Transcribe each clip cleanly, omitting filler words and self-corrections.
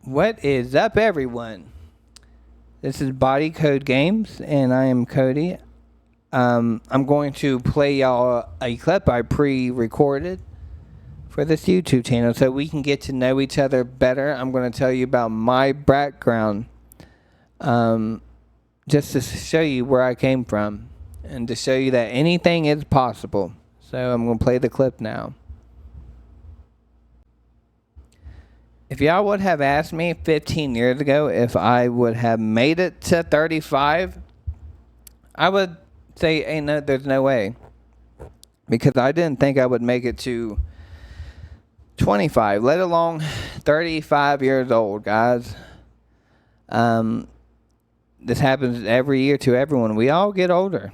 What is up, everyone? This is Body Code Games, and I am Cody. I'm going to play y'all a clip I pre-recorded for this YouTube channel so we can get to know each other better. I'm going to tell you about my background, just to show you where I came from and to show you that anything is possible. So I'm going to play the clip now. If y'all would have asked me 15 years ago if I would have made it to 35, I would say, there's no way. Because I didn't think I would make it to 25, let alone 35 years old, guys. This happens every year to everyone. We all get older.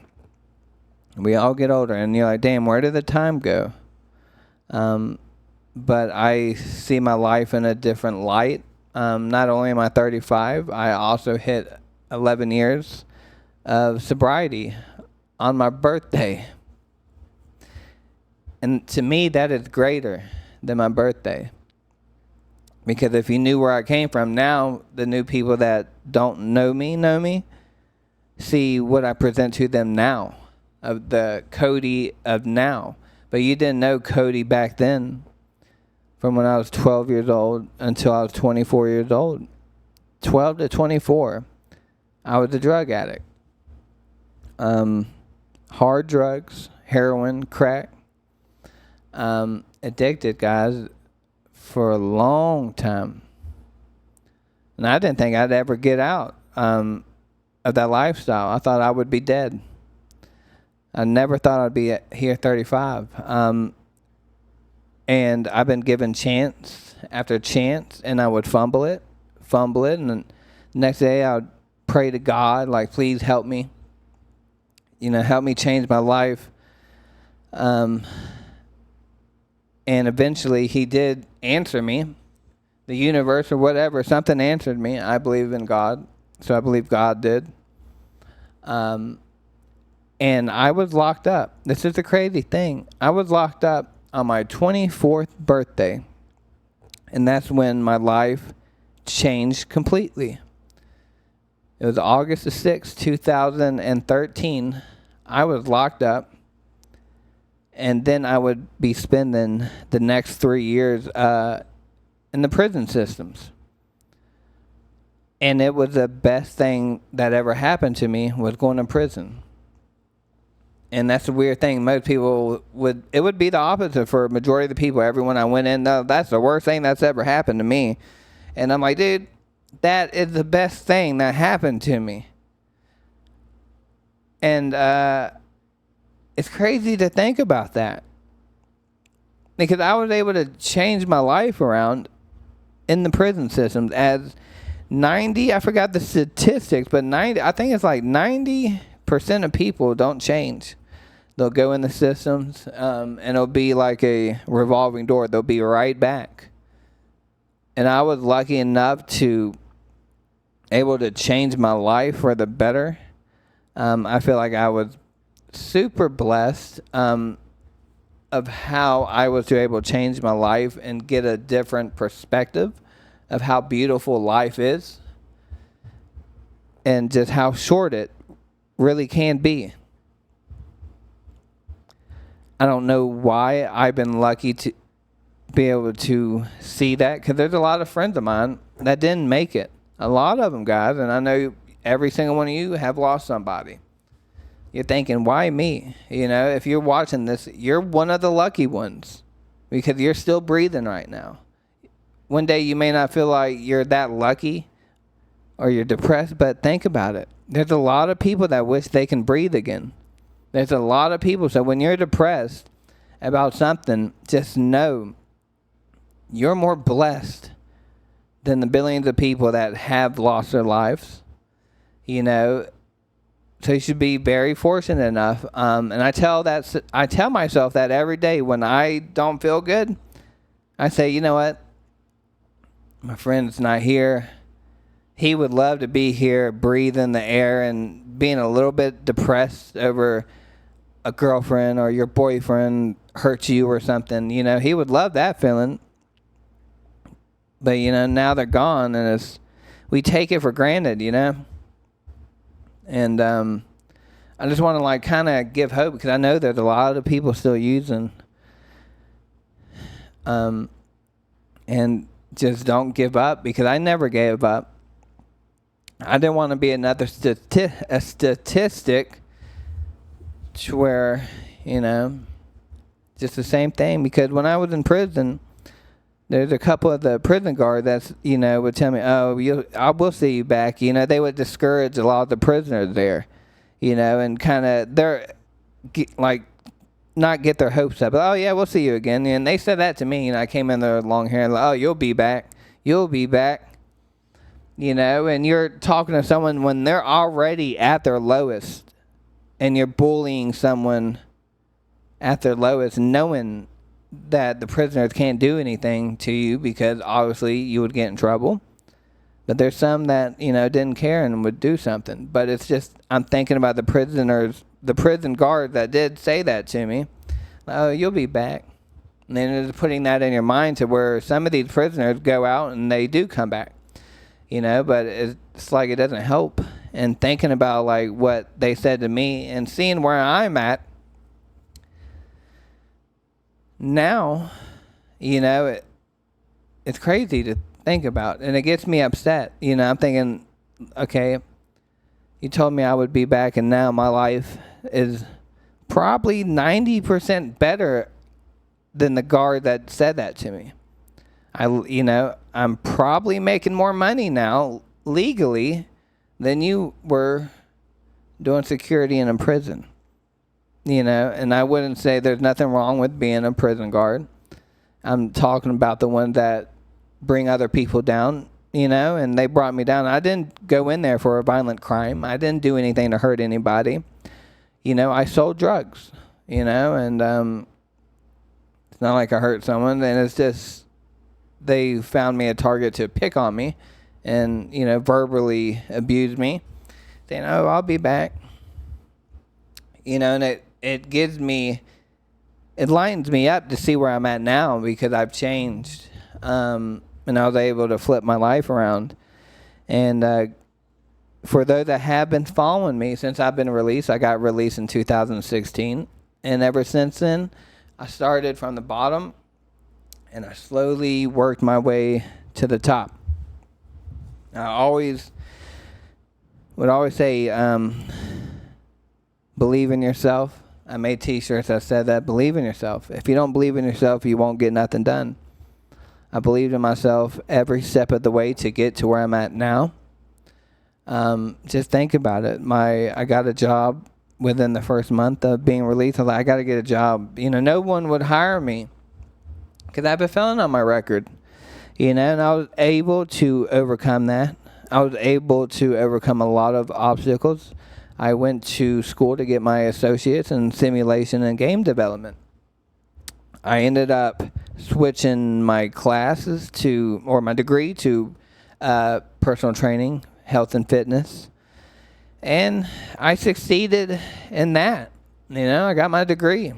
And you're like, damn, where did the time go? But I see my life in a different light. Not only am I 35, I also hit 11 years of sobriety on my birthday. And to me, that is greater than my birthday. Because if you knew where I came from, now the new people that don't know me, see what I present to them now, of the Cody of now. But you didn't know Cody back then. From when I was 12 years old until I was 24 years old. 12 to 24, I was a drug addict. Hard drugs, heroin, crack. Addicted, guys, for a long time. And I didn't think I'd ever get out of that lifestyle. I thought I would be dead. I never thought I'd be here at 35. And I've been given chance after chance, and I would fumble it, and then the next day I would pray to God, like, please help me. Help me change my life. And eventually He did answer me. The universe or whatever, something answered me. I believe in God, so I believe God did. And I was locked up. This is the crazy thing. I was locked up on my 24th birthday, and that's when my life changed completely. It was August the 6th, 2013. I was locked up, and then I would be spending the next 3 years in the prison systems. And it was the best thing that ever happened to me, was going to prison. And that's the weird thing. Most people it would be the opposite for a majority of the people. Everyone I went in, that's the worst thing that's ever happened to me. And I'm like, dude, that is the best thing that happened to me. And it's crazy to think about that. Because I was able to change my life around in the prison systems as 90, I forgot the statistics, but I think it's like 90% of people don't change. They'll go in the systems, and it'll be like a revolving door. They'll be right back. And I was lucky enough to able to change my life for the better. I feel like I was super blessed of how I was able to change my life and get a different perspective of how beautiful life is and just how short it really can be. I don't know why I've been lucky to be able to see that, because there's a lot of friends of mine that didn't make it. A lot of them, guys, and I know every single one of you have lost somebody. You're thinking, why me? If you're watching this, you're one of the lucky ones because you're still breathing right now. One day you may not feel like you're that lucky or you're depressed, but think about it. There's a lot of people that wish they can breathe again. There's a lot of people. So when you're depressed about something, just know you're more blessed than the billions of people that have lost their lives. So you should be very fortunate enough. And I tell myself that every day when I don't feel good. I say, you know what? My friend's not here. He would love to be here, breathing the air and being a little bit depressed over a girlfriend or your boyfriend hurt you or something. He would love that feeling. But, now they're gone, and we take it for granted, And I just want to, like, kind of give hope, because I know there's a lot of people still using. And just don't give up, because I never gave up. I didn't want to be another statistic to where, just the same thing. Because when I was in prison, there's a couple of the prison guards that, would tell me, oh, I will see you back. They would discourage a lot of the prisoners there, and kind of, like, not get their hopes up. Oh, yeah, we'll see you again. And they said that to me, and I came in there with long hair, and like, oh, you'll be back. You'll be back. And you're talking to someone when they're already at their lowest, and you're bullying someone at their lowest, knowing that the prisoners can't do anything to you because obviously you would get in trouble. But there's some that, didn't care and would do something. But it's just, I'm thinking about the prison guards that did say that to me. Oh, you'll be back. And then it's putting that in your mind to where some of these prisoners go out and they do come back. But it's like it doesn't help. And thinking about, like, what they said to me and seeing where I'm at now, it's crazy to think about. And it gets me upset. I'm thinking, okay, you told me I would be back, and now my life is probably 90% better than the guard that said that to me. I'm probably making more money now legally than you were doing security in a prison. And I wouldn't say there's nothing wrong with being a prison guard. I'm talking about the ones that bring other people down, and they brought me down. I didn't go in there for a violent crime. I didn't do anything to hurt anybody. I sold drugs, and it's not like I hurt someone. And it's just, they found me a target to pick on me and, verbally abuse me, saying, oh, I'll be back. And it gives me, it lightens me up to see where I'm at now, because I've changed. And I was able to flip my life around. And for those that have been following me since I've been released, I got released in 2016. And ever since then, I started from the bottom, and I slowly worked my way to the top. I would always say, believe in yourself. I made t-shirts that said that, believe in yourself. If you don't believe in yourself, you won't get nothing done. I believed in myself every step of the way to get to where I'm at now. Just think about it. I got a job within the first month of being released. I was like, I got to get a job. No one would hire me because I have a felon on my record. And I was able to overcome that. I was able to overcome a lot of obstacles. I went to school to get my associates in simulation and game development. I ended up switching my classes my degree to personal training, health and fitness. And I succeeded in that. I got my degree.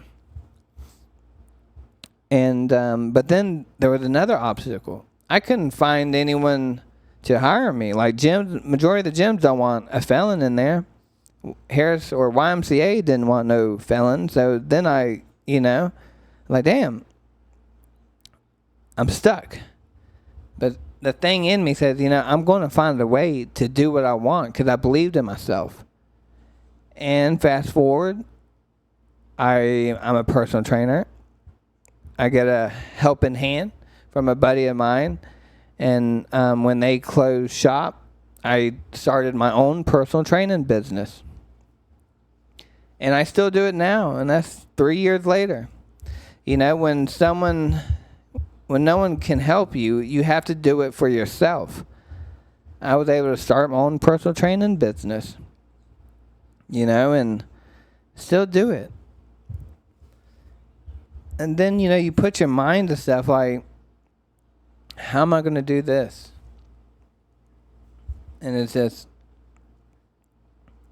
And but then there was another obstacle. I couldn't find anyone to hire me. Like gyms, majority of the gyms don't want a felon in there. Harris or YMCA didn't want no felon. So then I, like, damn, I'm stuck. But the thing in me says, I'm going to find a way to do what I want because I believed in myself. And fast forward, I'm a personal trainer. I get a helping hand from a buddy of mine. And when they closed shop, I started my own personal training business. And I still do it now, and that's 3 years later. When no one can help you, you have to do it for yourself. I was able to start my own personal training business, and still do it. And then, you put your mind to stuff like, how am I going to do this? And it's just,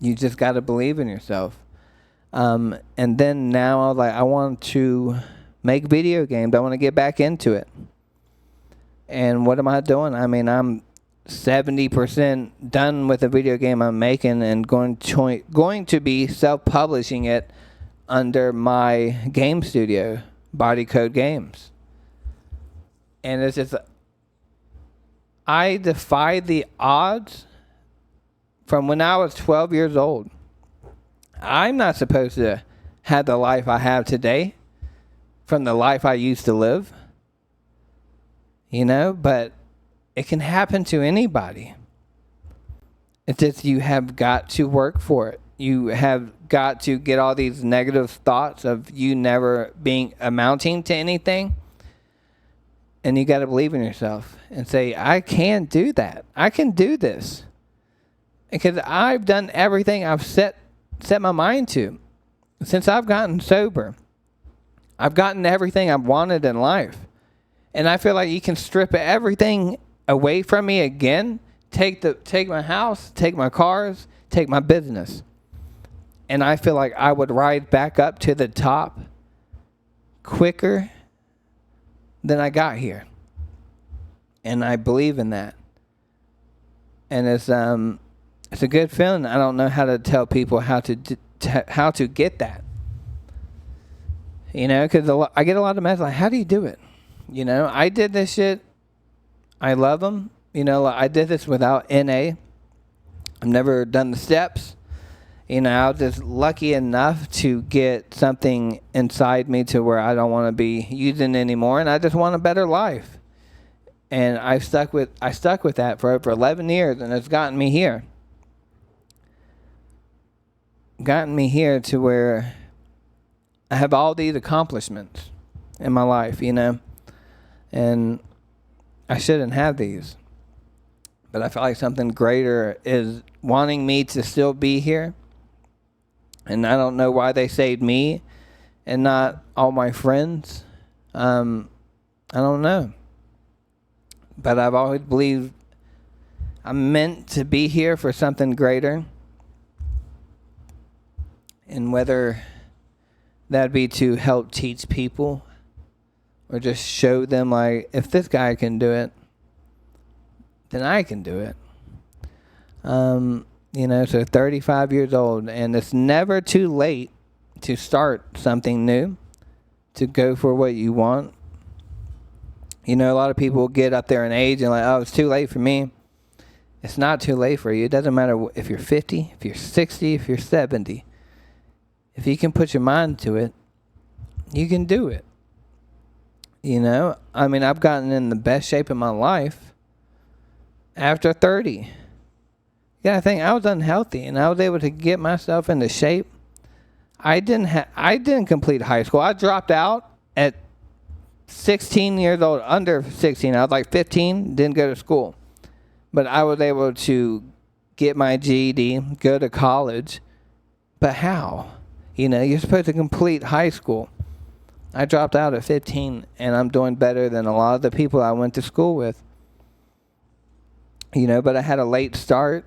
you just got to believe in yourself. And then now I was like, I want to make video games. I want to get back into it. And what am I doing? I mean, I'm 70% done with the video game I'm making and going to be self-publishing it under my game studio, Body Code Games. And it's just, I defy the odds from when I was 12 years old. I'm not supposed to have the life I have today from the life I used to live. You know, but it can happen to anybody. It's just you have got to work for it. You have got to get all these negative thoughts of you never being amounting to anything. And you got to believe in yourself and say, I can do that. I can do this. Because I've done everything I've set my mind to. Since I've gotten sober, I've gotten everything I've wanted in life. And I feel like you can strip everything away from me again, take my house, take my cars, take my business. And I feel like I would ride back up to the top quicker than I got here. And I believe in that. And it's a good feeling. I don't know how to tell people how to get that. You know, because I get a lot of messages like, how do you do it? You know, I did this shit. I love them. You know, I did this without NA. I've never done the steps. You know, I was just lucky enough to get something inside me to where I don't want to be using it anymore, and I just want a better life. And I stuck with that for over 11 years, and it's gotten me here. Gotten me here to where I have all these accomplishments in my life, you know. And I shouldn't have these. But I feel like something greater is wanting me to still be here. And I don't know why they saved me and not all my friends. I don't know. But I've always believed I'm meant to be here for something greater. And whether that be to help teach people or just show them, like, if this guy can do it, then I can do it. You know, so 35 years old, and it's never too late to start something new, to go for what you want. You know, a lot of people get up there in age and like, oh, it's too late for me. It's not too late for you. It doesn't matter if you're 50, if you're 60, if you're 70. If you can put your mind to it, you can do it. You know, I mean, I've gotten in the best shape of my life after 30. Yeah, I think I was unhealthy, and I was able to get myself into shape. I didn't complete high school. I dropped out at 16 years old, under 16. I was like 15, didn't go to school. But I was able to get my GED, go to college. But how? You know, you're supposed to complete high school. I dropped out at 15, and I'm doing better than a lot of the people I went to school with. You know, but I had a late start,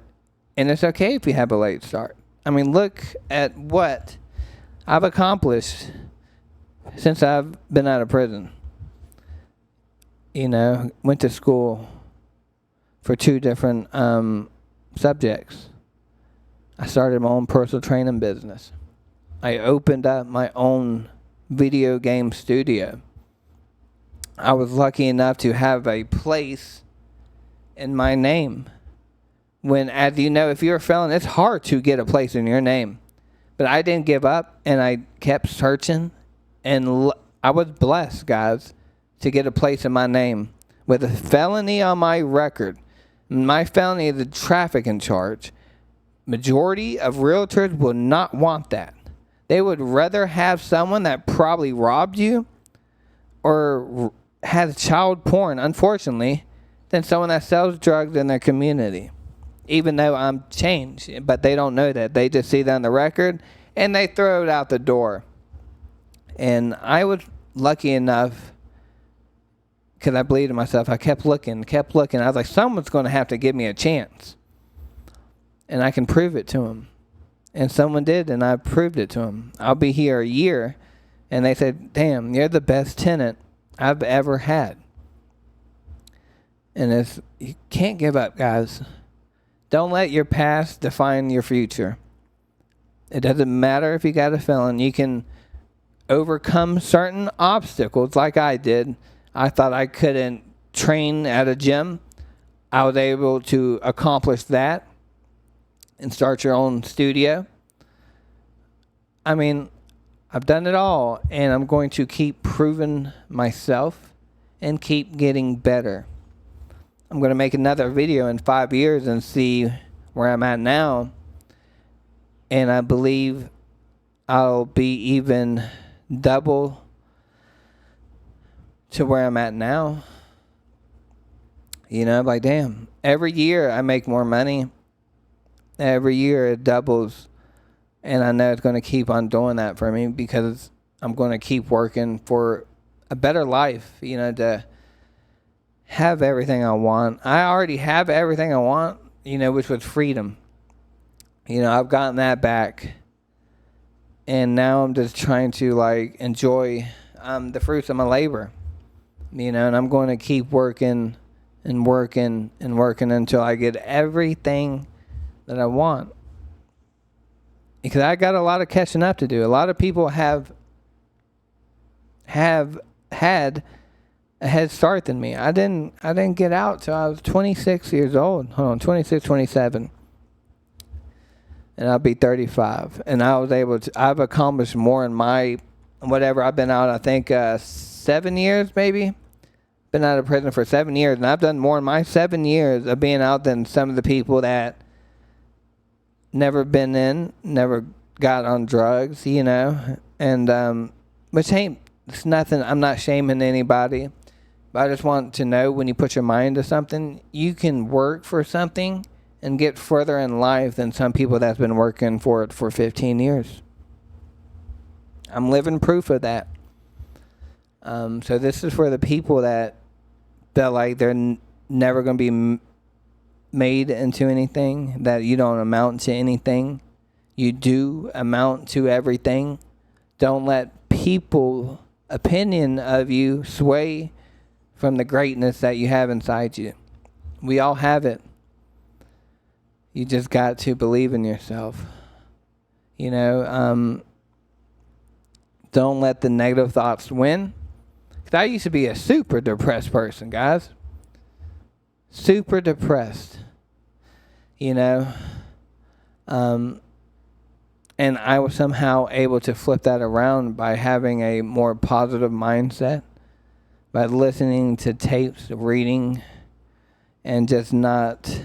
and it's okay if you have a late start. I mean, look at what I've accomplished since I've been out of prison. You know, went to school for 2 different subjects. I started my own personal training business. I opened up my own video game studio. I was lucky enough to have a place in my name. When, as you know, if you're a felon, it's hard to get a place in your name. But I didn't give up, and I kept searching. And I was blessed, guys, to get a place in my name. With a felony on my record. My felony is a trafficking charge. Majority of realtors will not want that. They would rather have someone that probably robbed you or has child porn, unfortunately, than someone that sells drugs in their community. Even though I'm changed, but they don't know that. They just see that on the record, and they throw it out the door. And I was lucky enough, because I believed in myself, I kept looking. I was like, someone's going to have to give me a chance. And I can prove it to them. And someone did, and I proved it to them. I'll be here a year, and they said, damn, you're the best tenant I've ever had. And you can't give up, guys. Don't let your past define your future. It doesn't matter if you got a felon. You can overcome certain obstacles like I did. I thought I couldn't train at a gym. I was able to accomplish that and start your own studio. I mean, I've done it all, and I'm going to keep proving myself and keep getting better. I'm going to make another video in 5 years and see where I'm at now. And I believe I'll be even double to where I'm at now. You know, like, damn, every year I make more money. Every year it doubles. And I know it's going to keep on doing that for me because I'm going to keep working for a better life, you know, to have everything I want. I already have everything I want, you know, which was freedom. You know, I've gotten that back. And now I'm just trying to, like, enjoy the fruits of my labor. You know, and I'm going to keep working and working and working until I get everything that I want. Because I got a lot of catching up to do. A lot of people have had a head start than me. I didn't get out till I was 26 years old. Hold on, 26, 27. And I'll be 35. And I've accomplished more in my, whatever, I've been out, I think, 7 years maybe. Been out of prison for 7 years. And I've done more in my 7 years of being out than some of the people that never been in, never got on drugs, you know. And, which it's nothing, I'm not shaming anybody. But I just want to know, when you put your mind to something, you can work for something and get further in life than some people that's been working for it for 15 years. I'm living proof of that. So this is for the people that felt like they're never going to be made into anything, that you don't amount to anything. You do amount to everything. Don't let people's opinion of you sway from the greatness that you have inside you. We all have it. You just got to believe in yourself. You know, don't let the negative thoughts win. 'Cause I used to be a super depressed person, guys. Super depressed. You know. And I was somehow able to flip that around by having a more positive mindset. By listening to tapes, reading, and just not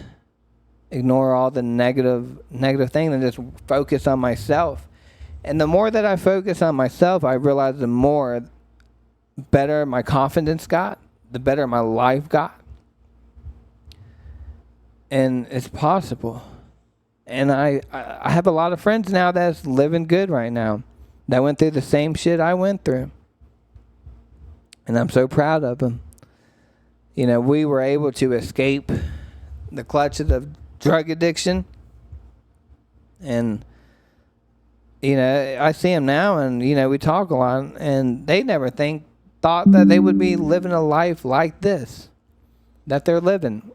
ignore all the negative things and just focus on myself. And the more that I focus on myself, I realize the more better my confidence got, the better my life got. And it's possible. And I have a lot of friends now that's living good right now, that went through the same shit I went through. And I'm so proud of them. You know, we were able to escape the clutches of drug addiction. And, you know, I see them now, and, you know, we talk a lot, and they never thought that they would be living a life like this, that they're living.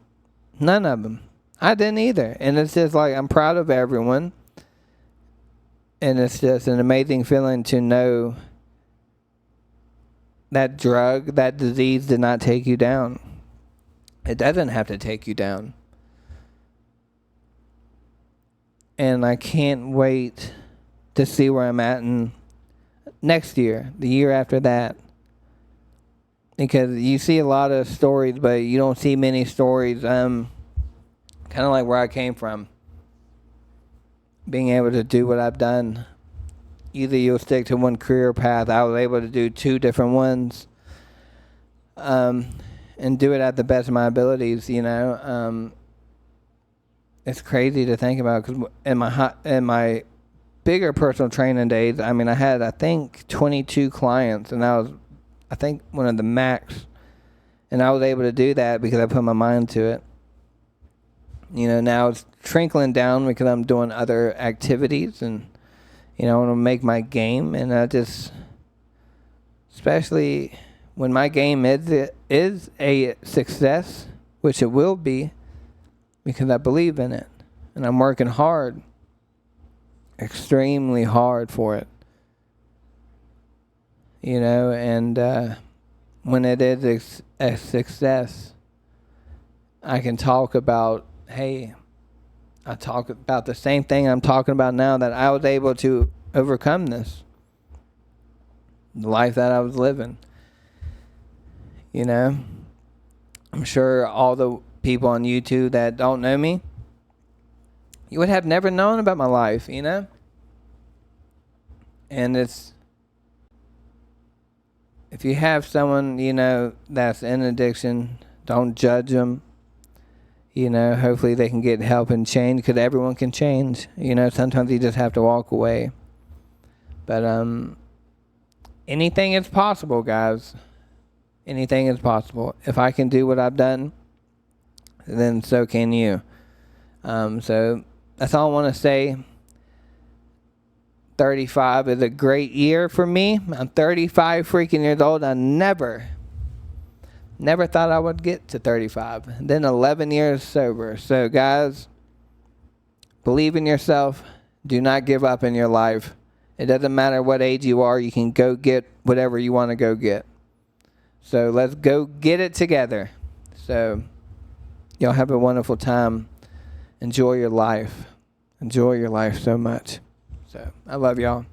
None of them. I didn't either. And it's just like, I'm proud of everyone. And it's just an amazing feeling to know that drug, that disease did not take you down. It doesn't have to take you down. And I can't wait to see where I'm at in next year, the year after that. Because you see a lot of stories, but you don't see many stories, kind of like where I came from. Being able to do what I've done. Either you'll stick to one career path. I was able to do 2 different ones. And do it at the best of my abilities, you know. It's crazy to think about, because in my bigger personal training days, I mean, I had, I think, 22 clients, and I was, I think, one of the max. And I was able to do that because I put my mind to it. You know, now it's trickling down because I'm doing other activities, and, you know, I want to make my game. And I just, especially when my game is a success, which it will be because I believe in it. And I'm working hard, extremely hard for it. You know, and when it is a success, I can talk about, hey, I talk about the same thing I'm talking about now, that I was able to overcome this. The life that I was living. You know, I'm sure all the people on YouTube that don't know me, you would have never known about my life, you know? And it's, if you have someone, you know, that's in addiction, don't judge them. You know, hopefully they can get help and change, because everyone can change. You know, sometimes you just have to walk away. But anything is possible, guys. Anything is possible. If I can do what I've done, then so can you. So that's all I want to say. 35 is a great year for me. I'm 35 freaking years old. I never thought I would get to 35. Then 11 years sober. So guys, believe in yourself. Do not give up in your life. It doesn't matter what age you are. You can go get whatever you want to go get. So let's go get it together. So y'all have a wonderful time. Enjoy your life. Enjoy your life so much. So I love y'all.